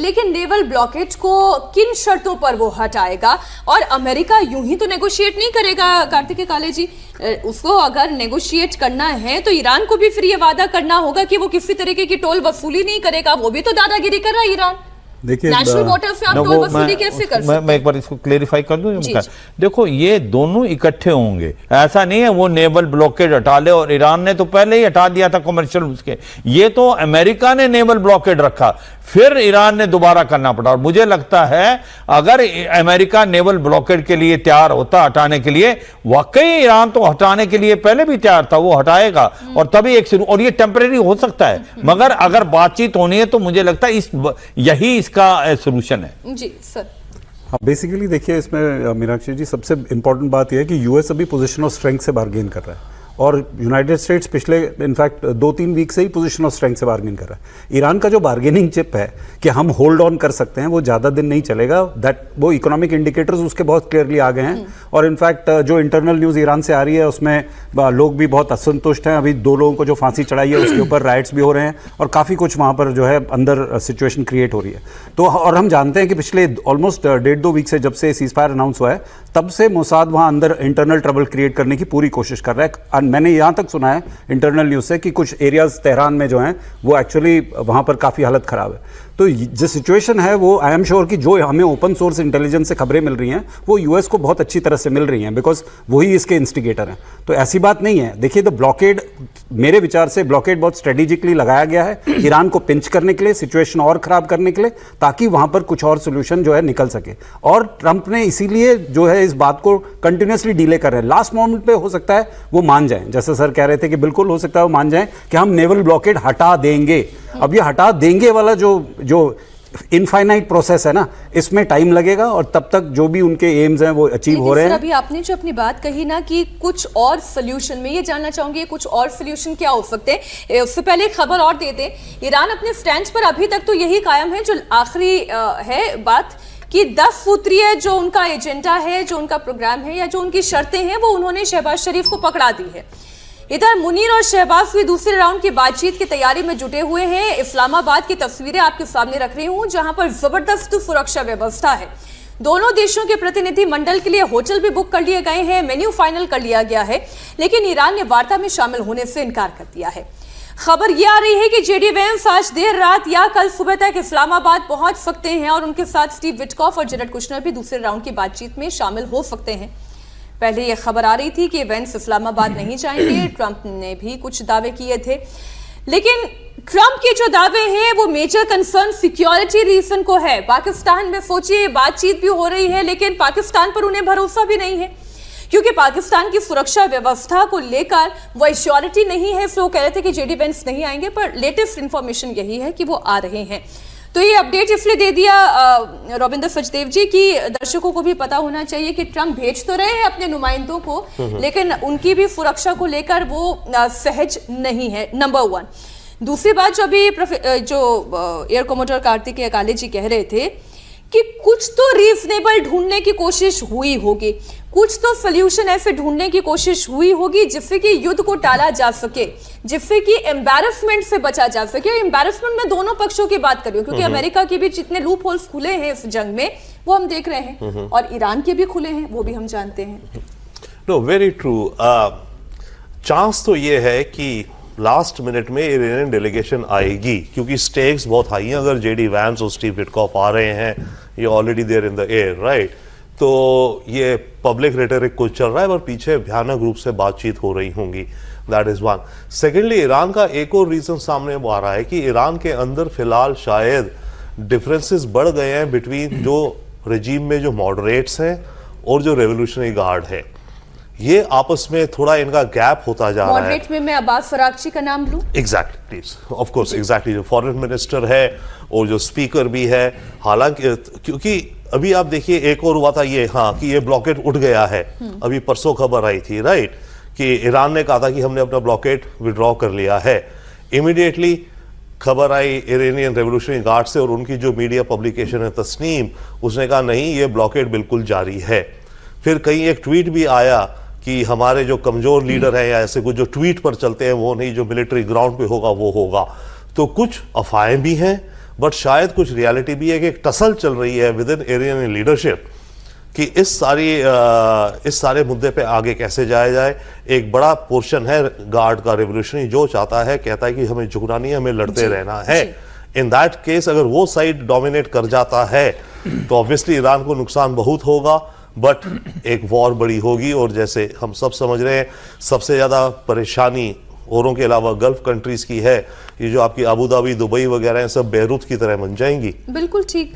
लेकिन naval blockage को किन शर्तों पर वो हटाएगा? और अमेरिका यूं ही तो नेगोशिएट नहीं करेगा कार्तिकेय काले जी। उसको अगर नेगोशिएट करना है तो ईरान को भी फिर ये वादा करना होगा कि वो किसी तरीके की टोल वसूली नहीं करेगा। वो भी तो दादागिरी कर रहा है ईरान। देखिए नेशनल वाटर्स में आप टोल वसूली कैसे कर सकते हैं? मैं एक बार इसको क्लेरिफाई कर दूं। देखो, ये दोनों इकट्ठे होंगे, ऐसा नहीं है वो नेवल ब्लॉकेड हटा ले, और ईरान ने तो पहले ही हटा दिया था कमर्शियल उसके। ये तो अमेरिका ने नेवल ब्लॉकेड रखा, फिर ईरान ने दोबारा करना पड़ा। और मुझे लगता है अगर अमेरिका नेवल ब्लॉकेड के लिए तैयार होता हटाने के लिए, वाकई ईरान तो हटाने के लिए पहले भी तैयार था, वो हटाएगा और तभी एक शुरू। और ये टेम्परेरी हो सकता है, मगर अगर बातचीत होनी है तो मुझे लगता है यही इसका सॉल्यूशन है। जी सर। हाँ, बेसिकली देखिए इसमें मीनाक्षी जी सबसे इंपॉर्टेंट बात यह है कि यूएस अभी पोजीशन ऑफ स्ट्रेंथ से बार्गेन कर रहा है और यूनाइटेड स्टेट्स पिछले इनफैक्ट 2-3 वीक से ही पोजीशन ऑफ स्ट्रेंथ से बार्गेन कर रहा है। ईरान का जो बार्गेनिंग चिप है कि हम होल्ड ऑन कर सकते हैं, वो ज़्यादा दिन नहीं चलेगा। वो इकोनॉमिक इंडिकेटर्स उसके बहुत क्लियरली आ गए हैं। और इनफैक्ट जो इंटरनल न्यूज़ ईरान से आ रही है उसमें लोग भी बहुत असंतुष्ट हैं। अभी 2 लोगों को जो फांसी चढ़ाई है उसके ऊपर राइट्स भी हो रहे हैं और काफ़ी कुछ वहाँ पर जो है अंदर सिचुएशन क्रिएट हो रही है। तो और हम जानते हैं कि पिछले ऑलमोस्ट 1.5-2 वीक से जब से सीज़फायर अनाउंस हुआ है तब से मोसाद वहाँ अंदर इंटरनल ट्रबल क्रिएट करने की पूरी कोशिश कर रहा है। मैंने यहाँ तक सुना है इंटरनल न्यूज़ से कि कुछ एरियाज तेहरान में जो हैं वो एक्चुअली वहाँ पर काफ़ी हालत ख़राब है। तो जो सिचुएशन है वो आई एम श्योर कि जो हमें ओपन सोर्स इंटेलिजेंस से खबरें मिल रही हैं वो यूएस को बहुत अच्छी तरह से मिल रही हैं, बिकॉज वही इसके इंस्टिगेटर हैं। तो ऐसी बात नहीं है। देखिए द ब्लॉकेड, मेरे विचार से ब्लॉकेड बहुत स्ट्रेटेजिकली लगाया गया है ईरान को पिंच करने के लिए, सिचुएशन और ख़राब करने के लिए, ताकि वहाँ पर कुछ और सोल्यूशन जो है निकल सके। और ट्रंप ने इसीलिए जो है इस बात को कंटिन्यूसली डिले कर रहे हैं। लास्ट मोमेंट पे हो सकता है वो मान जाएं, जैसे सर कह रहे थे कि बिल्कुल हो सकता है वो मान जाएं कि हम नेवल ब्लॉकेड हटा देंगे। अब ये हटा देंगे वाला जो इनफाइनाइट प्रोसेस है ना, इसमें टाइम लगेगा और तब तक जो भी उनके एम्स हैं वो अचीव हो रहे हैं। अभी आपने जो अपनी बात कही ना कि कुछ और सोल्यूशन, में ये जानना चाहूंगी कुछ और सोल्यूशन क्या हो सकते हैं। उससे पहले एक खबर और देते हैं। ईरान अपने स्टैंड पर अभी तक तो यही कायम है, जो आखिरी है बात कि 10 सूत्रीय जो उनका एजेंडा है, जो उनका प्रोग्राम है या जो उनकी शर्तें हैं, वो उन्होंने शहबाज शरीफ को पकड़ा दी है। इधर मुनीर और शहबाज भी दूसरे राउंड की बातचीत की तैयारी में जुटे हुए हैं। इस्लामाबाद की तस्वीरें आपके सामने रख रही हूं, जहां पर जबरदस्त सुरक्षा व्यवस्था है। दोनों देशों के प्रतिनिधि मंडल के लिए होटल भी बुक कर लिए गए हैं, मेन्यू फाइनल कर लिया गया है, लेकिन ईरान ने वार्ता में शामिल होने से इनकार कर दिया है। खबर यह आ रही है कि जेडी वेंस आज देर रात या कल सुबह तक इस्लामाबाद पहुंच सकते हैं और उनके साथ स्टीव विटकॉफ और जेरेड कुशनर भी दूसरे राउंड की बातचीत में शामिल हो सकते हैं। पहले यह खबर आ रही थी कि वेंस इस्लामाबाद नहीं जाएंगे। ट्रंप ने भी कुछ दावे किए थे, लेकिन ट्रंप के जो दावे हैं वो मेजर कंसर्न सिक्योरिटी रीजन को है। पाकिस्तान में सोचिए बातचीत भी हो रही है, लेकिन पाकिस्तान पर उन्हें भरोसा भी नहीं है, क्योंकि पाकिस्तान की सुरक्षा व्यवस्था को लेकर वो एश्योरिटी नहीं है। इसलिए वो कह रहे थे कि जेडी वेंस नहीं आएंगे, पर लेटेस्ट इंफॉर्मेशन यही है कि वो आ रहे हैं। तो ये अपडेट इसलिए दे दिया रविंद्र सचदेव जी की दर्शकों को भी पता होना चाहिए कि ट्रंप भेज तो रहे हैं अपने नुमाइंदों को, लेकिन उनकी भी सुरक्षा को लेकर वो सहज नहीं है, नंबर 1। दूसरी बात, जो अभी जो एयर कमोडोर कार्तिकेय काले जी कह रहे थे कि कुछ तो रीजनेबल ढूंढने की कोशिश हुई होगी, कुछ तो सोल्यूशन ऐसे ढूंढने की कोशिश हुई होगी जिससे कि युद्ध को टाला जा सके, जिससे कि एम्बैरसमेंट से बचा जा सके। एम्बैरसमेंट में दोनों पक्षों की बात कर रही हूं, क्योंकि अमेरिका के भी जितने लूप होल्स खुले हैं इस जंग में वो हम देख रहे हैं, और ईरान के भी खुले हैं, वो भी हम जानते हैं। No, very true. चांस तो ये है कि लास्ट मिनट में ईरानियन डेलीगेशन आएगी, क्योंकि स्टेक्स बहुत हाई हैं। अगर जेडी वैंस और स्टीव विटकॉफ आ रहे हैं, ये already there in the air, right? तो ये पब्लिक रेटरिक कुछ चल रहा है, पर पीछे भयानक रूप से बातचीत हो रही होंगी। That is one. Secondly, Iran का एक और रीजन सामने आ रहा है कि ईरान के अंदर फिलहाल शायद डिफरेंसेस बढ़ गए हैं बिटवीन जो रजीम में जो मॉडरेट्स हैं और जो रेवोल्यूशनरी गार्ड है। ये आपस में थोड़ा इनका गैप होता जा रहा है। मॉडरेट में मैं अब्बास फरागची का नाम लूं? Exactly, please, of course, exactly. जो फॉरेन मिनिस्टर है और जो स्पीकर भी है, हालांकि क्योंकि अभी आप देखिए एक और हुआ था ये, हाँ, कि ये ब्लॉकेट उठ गया है। अभी परसों खबर आई थी, राइट, कि ईरान ने कहा था कि हमने अपना ब्लॉकेट विड्रॉ कर लिया है। इमीडिएटली खबर आई इरानियन रेवोल्यूशनरी गार्ड से, और उनकी जो मीडिया पब्लिकेशन है तस्नीम, उसने कहा नहीं, ये ब्लॉकेट बिल्कुल जारी है। फिर कहीं एक ट्वीट भी आया कि हमारे जो कमजोर लीडर हैं या ऐसे कुछ जो ट्वीट पर चलते हैं वो नहीं, जो मिलिट्री ग्राउंड पे होगा वो होगा। तो कुछ अफवाहें भी हैं बट शायद कुछ रियलिटी भी है कि एक टसल चल रही है विद इन इरानियन लीडरशिप कि इस सारे मुद्दे पे आगे कैसे जाया जाए। एक बड़ा पोर्शन है गार्ड का रेवोल्यूशनरी जो चाहता है, कहता है कि हमें झुकना नहीं है, हमें लड़ते रहना है। इन दैट केस अगर वो साइड डोमिनेट कर जाता है तो ऑब्वियसली ईरान को नुकसान बहुत होगा, बट एक वॉर बड़ी होगी। और जैसे हम सब समझ रहे हैं सबसे ज्यादा परेशानी औरों के अलावा गल्फ कंट्रीज की है, ये जो आपकी अबू धाबी, दुबई वगैरह हैं, सब बेरूत की तरह बन जाएंगी। बिल्कुल ठीक।